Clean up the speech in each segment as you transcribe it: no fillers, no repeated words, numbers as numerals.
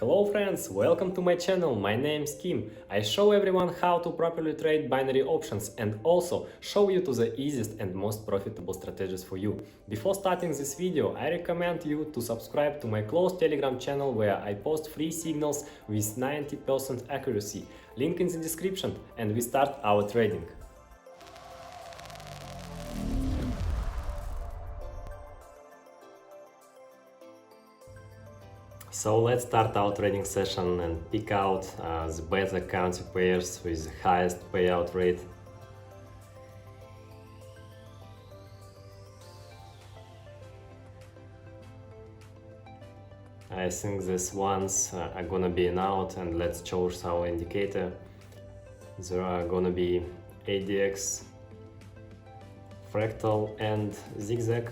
Hello friends, welcome to my channel, my name's Kim. I show everyone how to properly trade binary options and also show you to the easiest and most profitable strategies for you. Before starting this video, I recommend you to subscribe to my closed Telegram channel where I post free signals with 90% accuracy. Link in the description and we start our trading. So let's start our trading session and pick out the better currency pairs with the highest payout rate. I think these ones are gonna be an out, and let's choose our indicator. There are gonna be ADX, fractal and zigzag.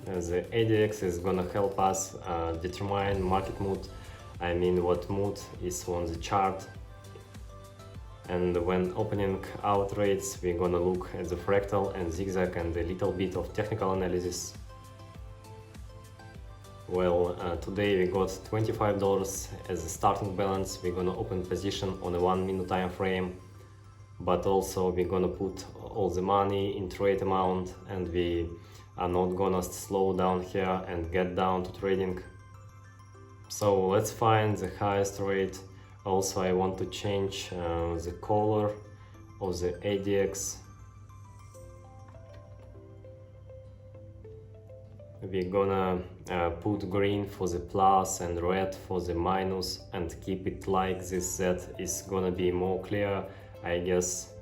The ADX is gonna help us determine market mood, I mean what mood is on the chart. And when opening our trades, we're gonna look at the fractal and zigzag and a little bit of technical analysis. Well, today we got $25 as a starting balance. We're gonna open position on a 1 minute time frame, but also we're gonna put all the money in trade amount, and we are not gonna slow down here and get down to trading. So let's find the highest rate. Also, I want to change the color of the ADX. We're gonna put green for the plus and red for the minus and keep it like this. That is gonna be more clear, I guess.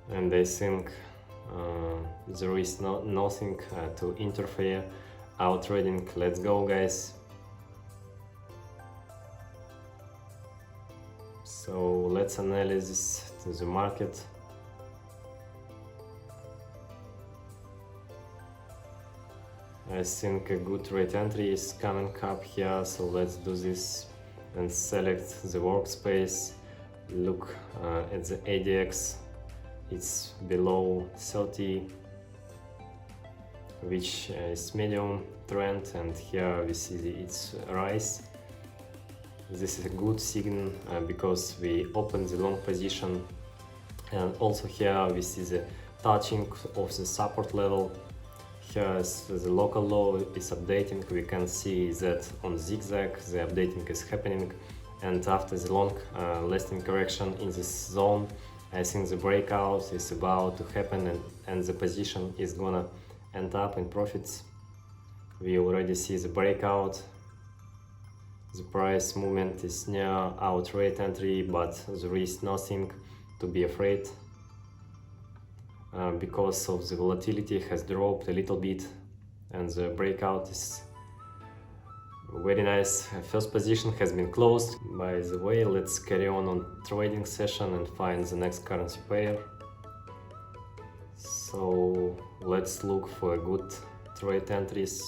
And I think there is nothing to interfere our trading. Let's go, guys. So let's analyze the market. I think a good trade entry is coming up here, so let's do this and select the workspace. Look at the ADX. It's below 30, which is medium trend, and here we see its rise. This is a good signal because we open the long position, and also here we see the touching of the support level. Here is the local low is updating. We can see that on zigzag the updating is happening, and after the long lasting correction in this zone, I think the breakout is about to happen, and the position is gonna end up in profits. We already see the breakout. The price movement is near our trade entry, but there is nothing to be afraid because of the volatility has dropped a little bit, and the breakout is very nice. First position has been closed. By the way, let's carry on trading session and find the next currency pair. So let's look for good trade entries,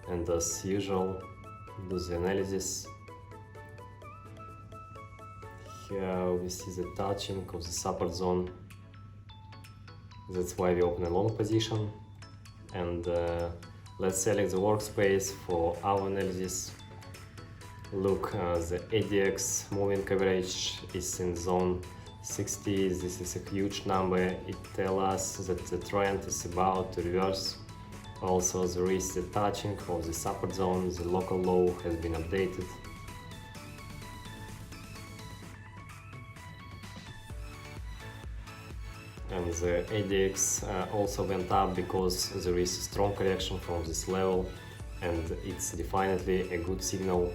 and as usual do the analysis. Here we see the touching of the support zone. That's why we open a long position, and let's select the workspace for our analysis. Look, the ADX moving average is in zone 60. This is a huge number. It tells us that the trend is about to reverse. Also, there is the touching of the support zone. The local low has been updated. And the ADX also went up because there is a strong correction from this level, and it's definitely a good signal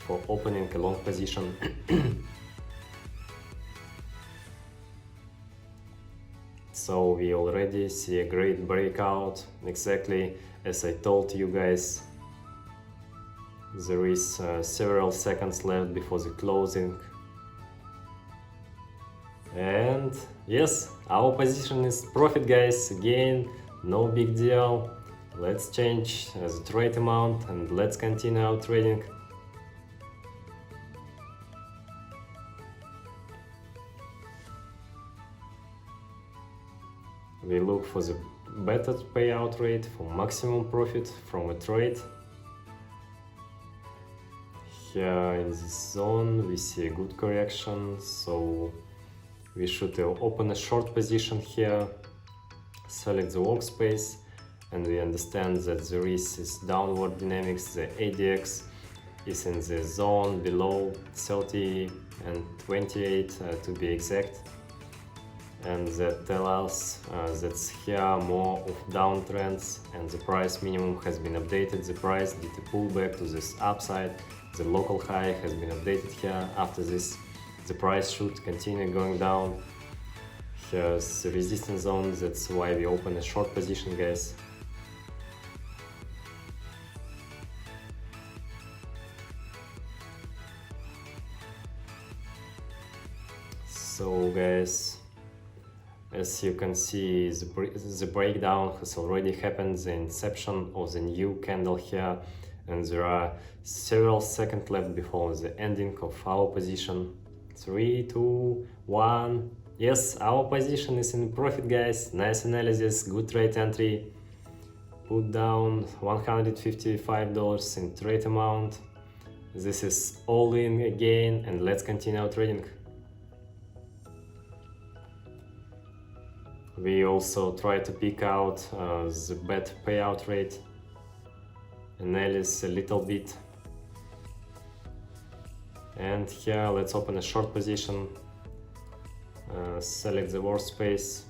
for opening a long position. So we already see a great breakout, exactly as I told you guys. There is several seconds left before the closing. And yes, our position is profit, guys. Again, no big deal. Let's change the trade amount and let's continue our trading. We look for the better payout rate, for maximum profit from a trade. Here in this zone we see a good correction, so we should open a short position here, select the workspace, and we understand that there is this downward dynamics. The ADX is in the zone below 30 and 28 to be exact, and that tells us that here more of downtrends and the price minimum has been updated. The price did a pullback to this upside. The local high has been updated here. After this, the price should continue going down. Here's the resistance zone, that's why we open a short position, guys. So guys, as you can see, the breakdown has already happened, the inception of the new candle here, and there are several seconds left before the ending of our position. 3, 2, 1. Yes, our position is in profit, guys. Nice analysis, good trade entry. Put down $155 in trade amount. This is all in again, and let's continue our trading. We also try to pick out the bad payout rate, analyze a little bit. And here let's open a short position, select the workspace.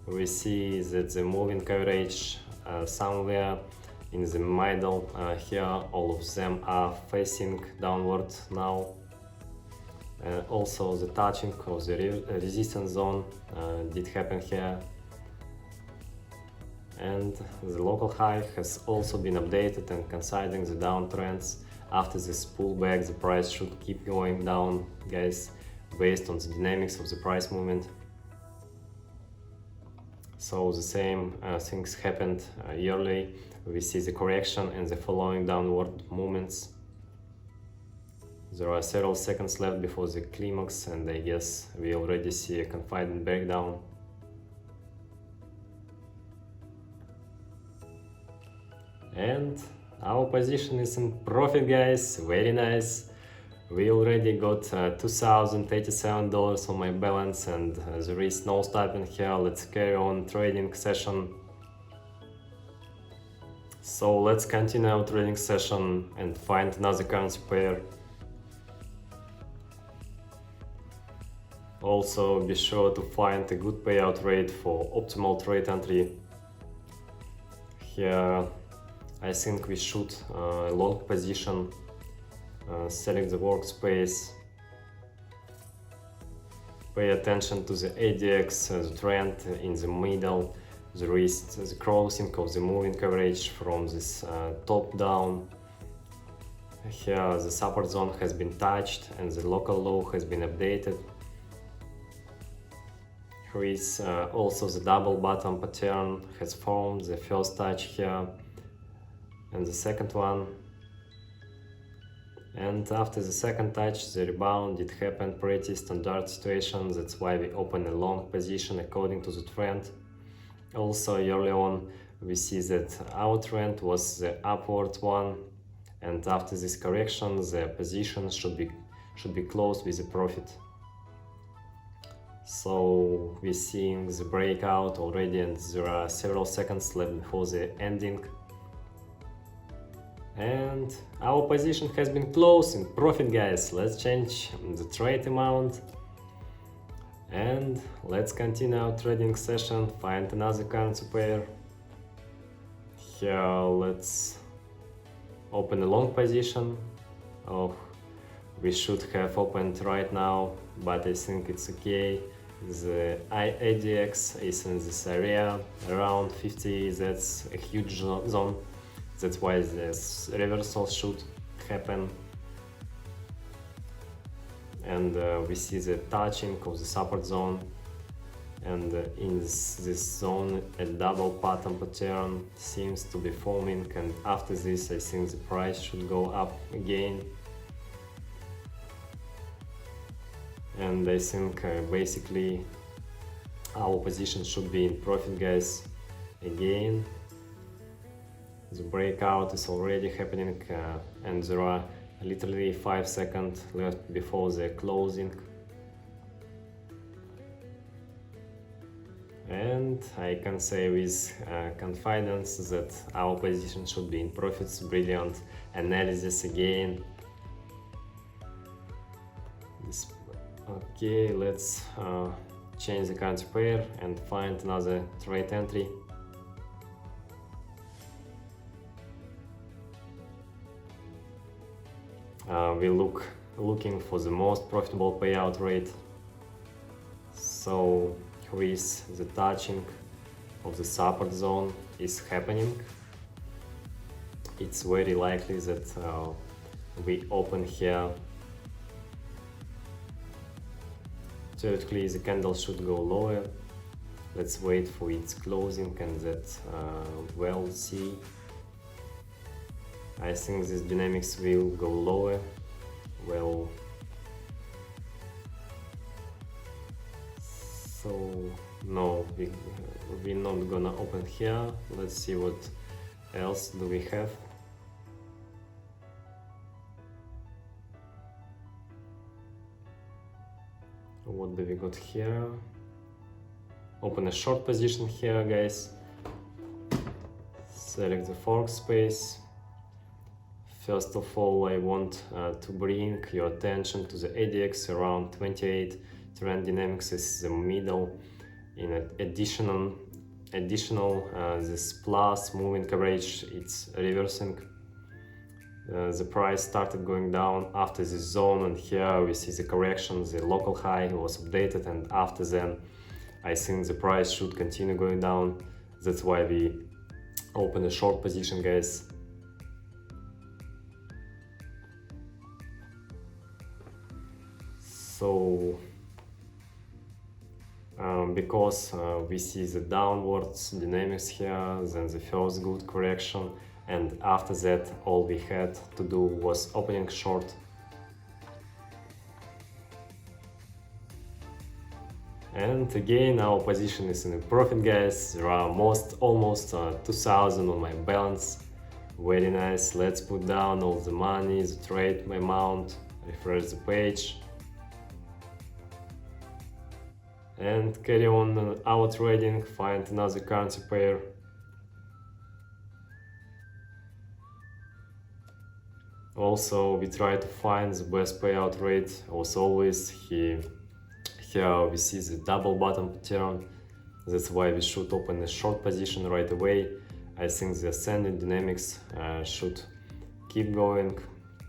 We see that the moving average somewhere in the middle here, all of them are facing downward now. Also the touching of the resistance zone did happen here, and the local high has also been updated and considering the downtrends. After this pullback, the price should keep going down, guys, based on the dynamics of the price movement. So the same things happened yearly. We see the correction and the following downward movements. There are several seconds left before the climax, and I guess we already see a confident breakdown. And our position is in profit, guys. Very nice. We already got $2,087 on my balance, and there is no stopping here. Let's carry on trading session. So let's continue our trading session and find another currency pair. Also be sure to find a good payout rate for optimal trade entry. Here I think we should long position, select the workspace, pay attention to the ADX, the trend in the middle. There is the crossing of the moving average from this top down. Here the support zone has been touched and the local low has been updated. Here is also the double bottom pattern has formed, the first touch here and the second one. And after the second touch, the rebound did happen, pretty standard situation. That's why we open a long position according to the trend. Also early on we see that our trend was the upward one, and after this correction the position should be closed with a profit. So we're seeing the breakout already, and there are several seconds left before the ending. And our position has been closed in profit, guys. Let's change the trade amount and let's continue our trading session, find another currency pair. Here let's open a long position. Oh, we should have opened right now, but I think it's okay. The ADX is in this area around 50, that's a huge zone. That's why this reversal should happen. And we see the touching of the support zone, and in this zone a double bottom pattern seems to be forming, and after this I think the price should go up again. And I think basically our position should be in profit, guys. Again, The breakout is already happening and there are literally 5 seconds left before the closing. And I can say with confidence that our position should be in profits. Brilliant analysis again. Okay, let's change the currency pair and find another trade entry. We looking for the most profitable payout rate. So with the touching of the support zone is happening, it's very likely that we open here. Theoretically, the candle should go lower. Let's wait for its closing and that we'll see. I think this dynamics will go lower. Well, so no, we're not gonna open here. Let's see what else do we have. What do we got here? Open a short position here, guys. Select the fork space. First of all, I want to bring your attention to the ADX around 28. Trend dynamics is the middle. In additional this plus moving average, it's reversing. The price started going down after this zone, and here we see the correction. The local high was updated, and after then I think the price should continue going down. That's why we open a short position, guys. So because we see the downwards dynamics here, then the first good correction, and after that all we had to do was opening short. And again our position is in a profit, guys. There are almost 2000 on my balance. Very nice. Let's put down all the money, the trade amount, refresh the page, and carry on our trading. Find another currency pair. Also, we try to find the best payout rate. As always, here we see the double bottom pattern. That's why we should open a short position right away. I think the ascending dynamics should keep going.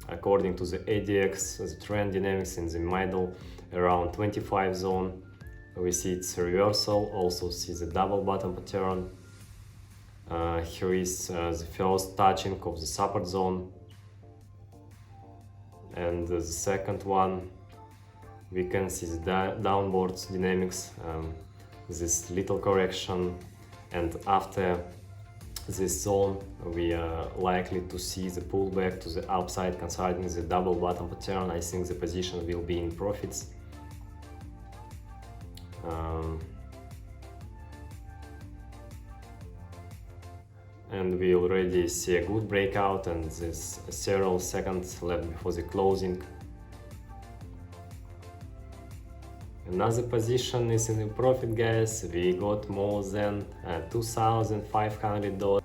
According to the ADX, the trend dynamics in the middle around 25 zone. We see its reversal, also see the double bottom pattern. Here is the first touching of the support zone. And the second one, we can see the downwards dynamics, this little correction, and after this zone we are likely to see the pullback to the upside, considering the double bottom pattern. I think the position will be in profits. And we already see a good breakout, and there's several seconds left before the closing. Another position is in the profit, guys. We got more than $2,500.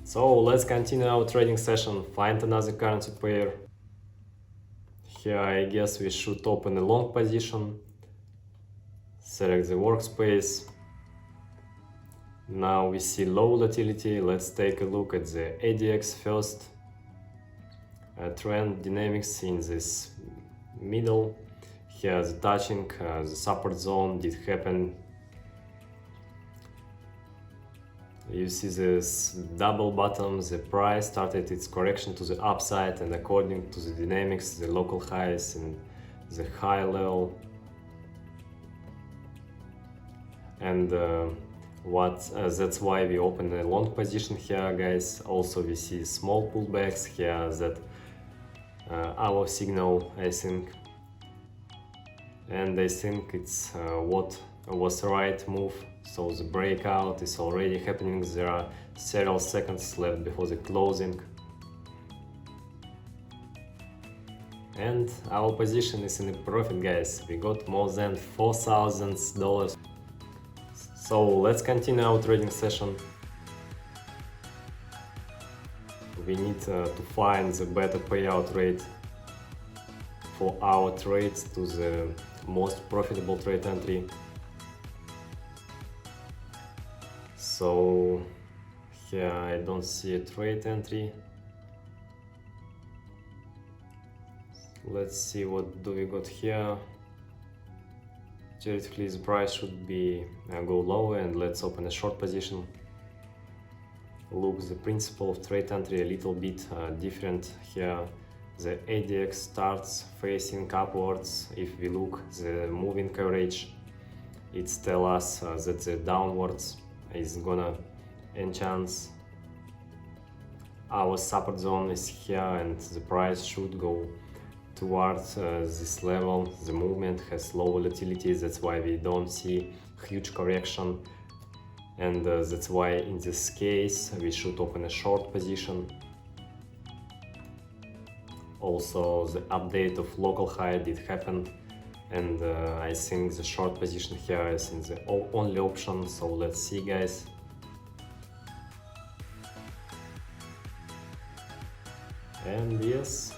So let's continue our trading session. Find another currency pair. Here I guess we should open a long position. Select the workspace. Now we see low volatility. Let's take a look at the ADX first. Trend dynamics in this middle. Here the touching the support zone did happen. You see this double bottom. The price started its correction to the upside, and according to the dynamics, the local highs in the high level. And that's why we open a long position here, guys. Also we see small pullbacks here, that our signal, I think, and I think it's what was the right move, so the breakout is already happening. There are several seconds left before the closing. And our position is in a profit, guys. We got more than $4,000. So let's continue our trading session. We need to find the better payout rate for our trades to the most profitable trade entry. So here I don't see a trade entry. Let's see what do we got here. Theoretically the price should be go lower, and let's open a short position. Look, the principle of trade entry a little bit different here. The ADX starts facing upwards. If we look the moving average, it tells us that the downwards is gonna enhance. Our support zone is here, and the price should go towards this level. The movement has low volatility, that's why we don't see huge correction, and that's why in this case we should open a short position. Also, the update of local high did happen, and I think the short position here is in the only option. So let's see, guys. And yes,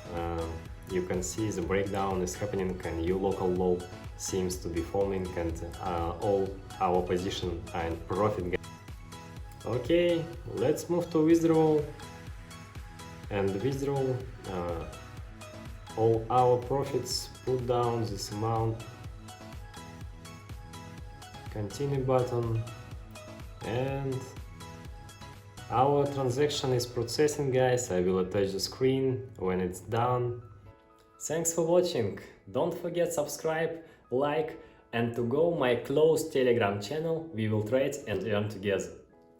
you can see the breakdown is happening, and new local low seems to be forming, and all our position are in profit. Okay, let's move to withdrawal and withdraw all our profits. Put down this amount, continue button, and our transaction is processing, guys. I will attach the screen when it's done. Thanks for watching. Don't forget subscribe, like, and to go my closed Telegram channel. We will trade and earn together.